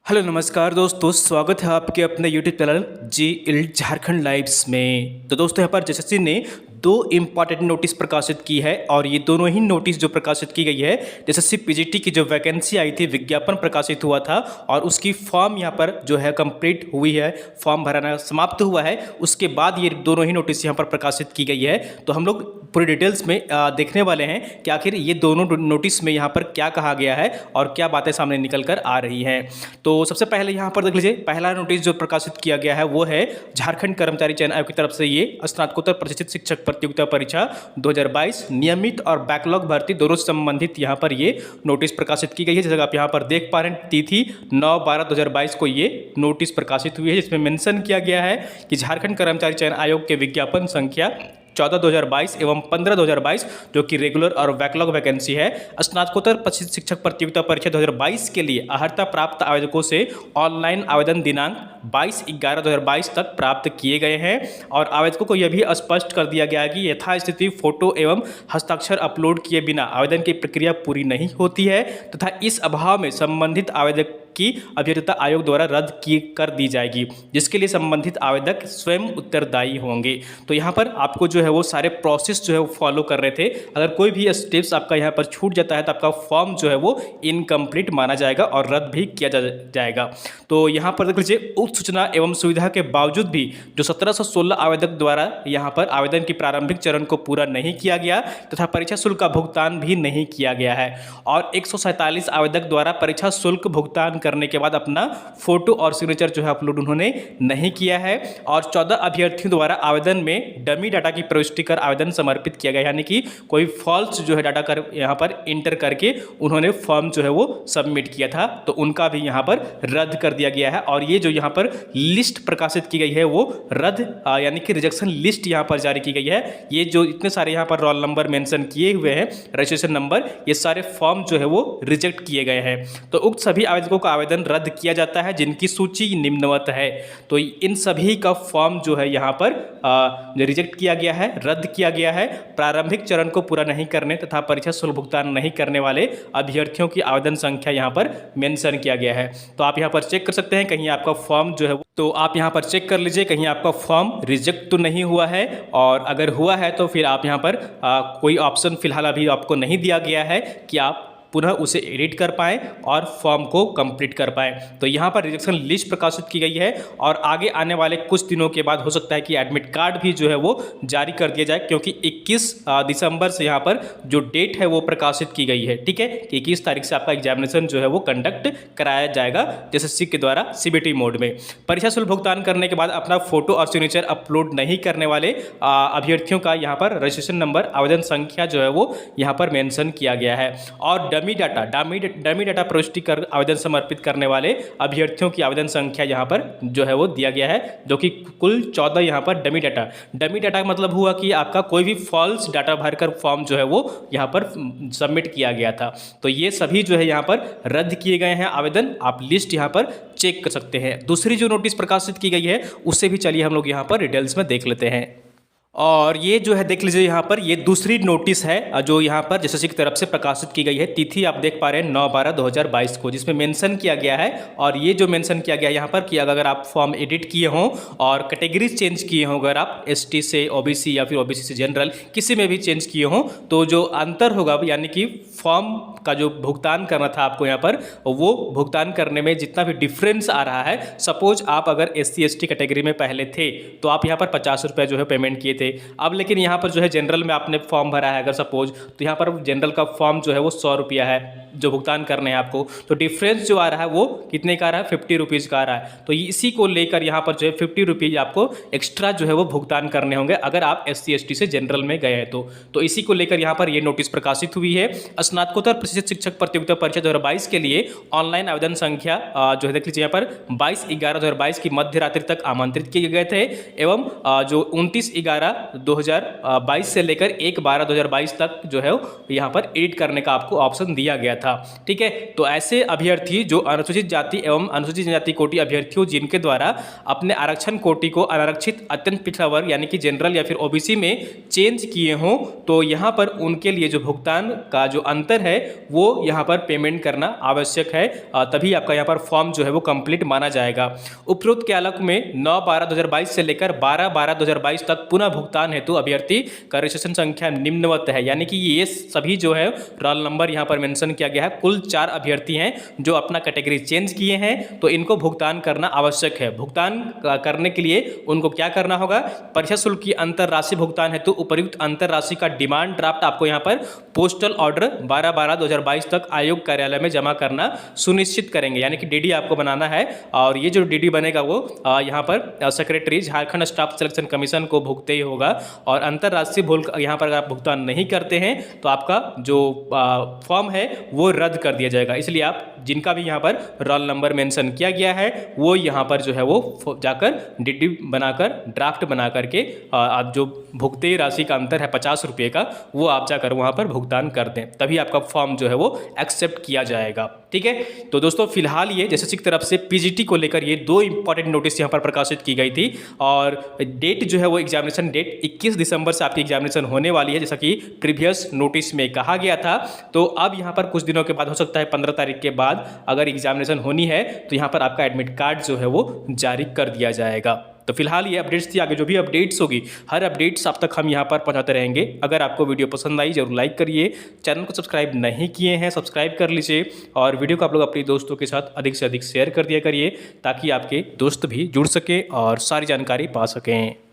Hello नमस्कार दोस्तों, स्वागत है आपके अपने यूट्यूब चैनल जी झारखंड लाइव्स में। तो दोस्तों यहाँ पर एसएससी ने दो इम्पॉर्टेंट नोटिस प्रकाशित की है और ये दोनों ही नोटिस जो प्रकाशित की गई है एसएससी पीजीटी की जो वैकेंसी आई थी, विज्ञापन प्रकाशित हुआ था और उसकी फॉर्म यहाँ पर जो है कंप्लीट हुई है, फॉर्म भराना समाप्त हुआ है। उसके बाद ये दोनों ही नोटिस यहाँ पर प्रकाशित की गई है। तो हम लोग पूरी डिटेल्स में देखने वाले हैं कि आखिर ये दोनों नोटिस में यहाँ पर क्या कहा गया है और क्या बातें सामने निकल कर आ रही हैं। तो सबसे पहले यहाँ पर देख लीजिए, पहला नोटिस जो प्रकाशित किया गया है वो है झारखंड कर्मचारी चयन आयोग की तरफ से ये स्नातकोत्तर प्रशिक्षित शिक्षक प्रतियोगिता परीक्षा 2022 नियमित और बैकलॉग भर्ती दोनों से संबंधित यहाँ पर ये नोटिस प्रकाशित की गई है। जैसे आप यहाँ पर देख पा रहे हैं, तिथि 9/12/2022 को ये नोटिस प्रकाशित हुई है, जिसमें मेंशन किया गया है कि झारखंड कर्मचारी चयन आयोग के विज्ञापन संख्या 14/2022 एवं 15/2022 जो कि रेगुलर और बैकलॉग वैकेंसी है, स्नातकोत्तर प्रशिक्षित शिक्षक प्रतियोगिता परीक्षा 2022 के लिए अर्हता प्राप्त आवेदकों से ऑनलाइन आवेदन दिनांक 22/11/2022 तक प्राप्त किए गए हैं। और आवेदकों को यह भी स्पष्ट कर दिया गया है कि यथास्थिति फोटो एवं हस्ताक्षर अपलोड किए बिना आवेदन की प्रक्रिया पूरी नहीं होती है तथा इस अभाव में संबंधित आवेदक की अभ्यर्थता आयोग द्वारा रद्द कर दी जाएगी, जिसके लिए संबंधित आवेदक स्वयं उत्तरदायी होंगे। तो यहाँ पर आपको जो है वो सारे प्रोसेस जो है वो फॉलो कर रहे थे। अगर कोई भी स्टेप्स आपका यहाँ पर छूट जाता है तो आपका फॉर्म जो है वो इनकम्प्लीट माना जाएगा और रद्द भी किया जाएगा। तो यहाँ पर देख लीजिए, उक्त सूचना एवं सुविधा के बावजूद भी जो 1716 आवेदक द्वारा यहाँ पर आवेदन की प्रारंभिक चरण को पूरा नहीं किया गया तथा परीक्षा शुल्क का भुगतान भी नहीं किया गया है और 147 आवेदक द्वारा परीक्षा शुल्क भुगतान करने के बाद अपना फोटो और सिग्नेचर जो है अपलोड उन्होंने नहीं किया है और 14 अभ्यर्थियों द्वारा आवेदन में डमी डाटा की प्रविष्टि कर आवेदन समर्पित किया गया, यानी कि कोई फॉल्स जो है डाटा कर यहाँ पर इंटर करके उन्होंने फॉर्म जो है वो सबमिट किया था, तो उनका भी यहाँ पर रद्द कर दिया गया है। और ये जो यहाँ पर लिस्ट प्रकाशित की गई है वो रद्द यानी कि रिजेक्शन लिस्ट यहाँ पर जारी की गई है। ये जो इतने सारे यहाँ पर रोल नंबर मेंशन किए हुए हैं, रजिस्ट्रेशन नंबर, ये सारे फॉर्म जो है वो रिजेक्ट किए गए हैं। तो उक्त सभी आवेदकों का आवेदन रद्द किया जाता है जिनकी सूची निम्नवत है। तो इन सभी का फॉर्म जो है यहाँ पर रिजेक्ट किया गया है, रद्द किया गया है। प्रारंभिक चरण को पूरा नहीं करने तथा परीक्षा शुल्क भुगतान नहीं करने वाले अभ्यर्थियों की आवेदन संख्या यहाँ पर मेंशन किया गया है। तो आप यहाँ पर चेक कर सकते हैं, कहीं आपका फॉर्म जो है तो आप यहाँ पर चेक कर लीजिए कहीं आपका फॉर्म रिजेक्ट तो नहीं हुआ है, और अगर हुआ है तो फिर आप यहाँ पर कोई ऑप्शन फिलहाल अभी आपको नहीं दिया गया है कि आप पुनः उसे एडिट कर पाएँ और फॉर्म को कंप्लीट कर पाएँ। तो यहाँ पर रिजेक्शन लिस्ट प्रकाशित की गई है और आगे आने वाले कुछ दिनों के बाद हो सकता है कि एडमिट कार्ड भी जो है वो जारी कर दिया जाए, क्योंकि 21 दिसंबर से यहाँ पर जो डेट है वो प्रकाशित की गई है। ठीक है, कि 21 तारीख से आपका एग्जामिनेशन जो है वो कंडक्ट कराया जाएगा एसएससी के द्वारा सीबीटी मोड में। परीक्षा शुल्क भुगतान करने के बाद अपना फोटो और सिग्नेचर अपलोड नहीं करने वाले अभ्यर्थियों का यहाँ पर रजिस्ट्रेशन नंबर, आवेदन संख्या जो है वो यहाँ पर मेंशन किया गया है। और डमी डाटा प्रविष्टि कर आवेदन समर्पित करने वाले अभ्यर्थियों की आवेदन संख्या यहाँ पर जो है वो दिया गया है, जो कि कुल 14 यहाँ पर डमी डाटा का मतलब हुआ कि आपका कोई भी फॉल्स डाटा भरकर फॉर्म जो है वो यहाँ पर सबमिट किया गया था। तो ये सभी जो है यहाँ पर रद्द किए गए हैं आवेदन, आप लिस्ट यहाँ पर चेक कर सकते हैं। दूसरी जो नोटिस प्रकाशित की गई है उससे भी चलिए हम लोग यहाँ पर डिटेल्स में देख लेते हैं। और ये जो है देख लीजिए, यहाँ पर ये दूसरी नोटिस है जो यहाँ पर एसएससी की तरफ से प्रकाशित की गई है। तिथि आप देख पा रहे हैं 9/12/2022 को, जिसमें मेंशन किया गया है। और ये जो मेंशन किया गया है यहाँ पर कि अगर आप फॉर्म एडिट किए हों और कैटेगरीज चेंज किए हों, अगर आप एसटी से ओबीसी या फिर ओबीसी से जनरल किसी में भी चेंज किए हों, तो जो अंतर होगा यानी कि फॉर्म का जो भुगतान करना था आपको यहाँ पर, वो भुगतान करने में जितना भी डिफरेंस आ रहा है, सपोज आप अगर SC ST कैटेगरी में पहले थे तो आप यहाँ पर 50 रुपये जो है पेमेंट किए थे। अब लेकिन यहाँ पर जो है जनरल में आपने फॉर्म भरा है अगर सपोज, तो यहाँ पर जनरल का फॉर्म जो है वो 100 रुपया है जो भुगतान करने हैं आपको। तो डिफरेंस जो आ रहा है वो कितने का आ रहा है, 50 रुपीज़ का आ रहा है। तो इसी को लेकर यहाँ पर जो है 50 रुपीज़ आपको एक्स्ट्रा जो है वो भुगतान करने होंगे अगर आप SC ST से जनरल में गए हैं तो इसी को लेकर यहाँ पर ये नोटिस प्रकाशित हुई है। स्नातकोत्तर प्रशिक्षित शिक्षक प्रतियोगिता परीक्षा 2022 के लिए ऑनलाइन आवेदन संख्या जो है देख लीजिए यहाँ पर 22/11/2022 की मध्य रात्रि तक आमंत्रित किए गए थे एवं जो 29/11/2022 से लेकर 1/12/2022 तक जो है यहाँ पर एडिट करने का आपको ऑप्शन दिया गया था। ठीक है, तो ऐसे अभ्यर्थी जो अनुसूचित जाति एवं अनुसूचित जनजाति कोटि अभ्यर्थी हो जिनके द्वारा अपने आरक्षण कोटि को अनारक्षित अत्यंत पिछड़ा वर्ग यानी कि जनरल या फिर ओबीसी में चेंज किए हों, तो यहाँ पर उनके लिए जो भुगतान का जो अंतर है वो यहाँ पर पेमेंट करना आवश्यक है, तभी आपका यहाँ पर फॉर्म जो है वो कंप्लीट माना जाएगा। उपरोक्त के आलोक में 9/12/2022 से लेकर 12/12/2022 तक पुनः भुगतान हेतु अभ्यर्थी का रजिस्ट्रेशन संख्या निम्नवत है, यानी कि ये सभी जो है रोल नंबर यहाँ पर मेंशन किया गया है। कुल 4 अभ्यर्थी हैं जो अपना कैटेगरी चेंज किए हैं, तो इनको भुगतान करना आवश्यक है। भुगतान करने के लिए उनको क्या करना होगा, परीक्षा शुल्क की अंतर राशि भुगतान हेतु उपर्युक्त अंतर राशि का डिमांड ड्राफ्ट आपको यहाँ पर पोस्टल ऑर्डर 12/12/2022 तक आयोग कार्यालय में जमा करना सुनिश्चित करेंगे, यानी कि डीडी आपको बनाना है। और ये जो डीडी बनेगा वो यहाँ पर secretary Jharkhand staff selection commission को भुगते ही होगा। और अंतरराष्ट्रीय भूल यहाँ पर अगर आप भुगतान नहीं करते हैं तो आपका जो फॉर्म है वो रद्द कर दिया जाएगा। इसलिए आप जिनका भी यहाँ पर रोल नंबर मेंशन किया गया है वो यहाँ पर जो है वो जाकर डीडी बनाकर ड्राफ्ट बना करके आप जो भुगते राशि का अंतर है 50 रुपये का, वो आप जाकर वहाँ पर भुगतान कर दें, तभी आपका फॉर्म जो है वो एक्सेप्ट किया जाएगा। ठीक है, तो दोस्तों फिलहाल ये एसएससी की तरफ से पीजीटी को लेकर ये 2 इंपॉर्टेंट नोटिस यहाँ पर प्रकाशित की गई थी। और डेट जो है वो एग्जामिनेशन डेट 21 दिसंबर से आपकी एग्जामिनेशन होने वाली है, जैसा कि प्रीवियस नोटिस में कहा गया था। तो अब यहाँ पर कुछ दिनों के बाद, हो सकता है 15 तारीख के बाद अगर एग्जामिनेशन होनी है तो यहाँ पर आपका एडमिट कार्ड जो है वो जारी कर दिया जाएगा। तो फिलहाल ये अपडेट्स थी, आगे जो भी अपडेट्स होगी हर अपडेट्स आप तक हम यहाँ पर पहुँचाते रहेंगे। अगर आपको वीडियो पसंद आई जरूर लाइक करिए, चैनल को सब्सक्राइब नहीं किए हैं सब्सक्राइब कर लीजिए, और वीडियो को आप लोग अपने दोस्तों के साथ अधिक से अधिक शेयर कर दिया करिए ताकि आपके दोस्त भी जुड़ सकें और सारी जानकारी पा सकें।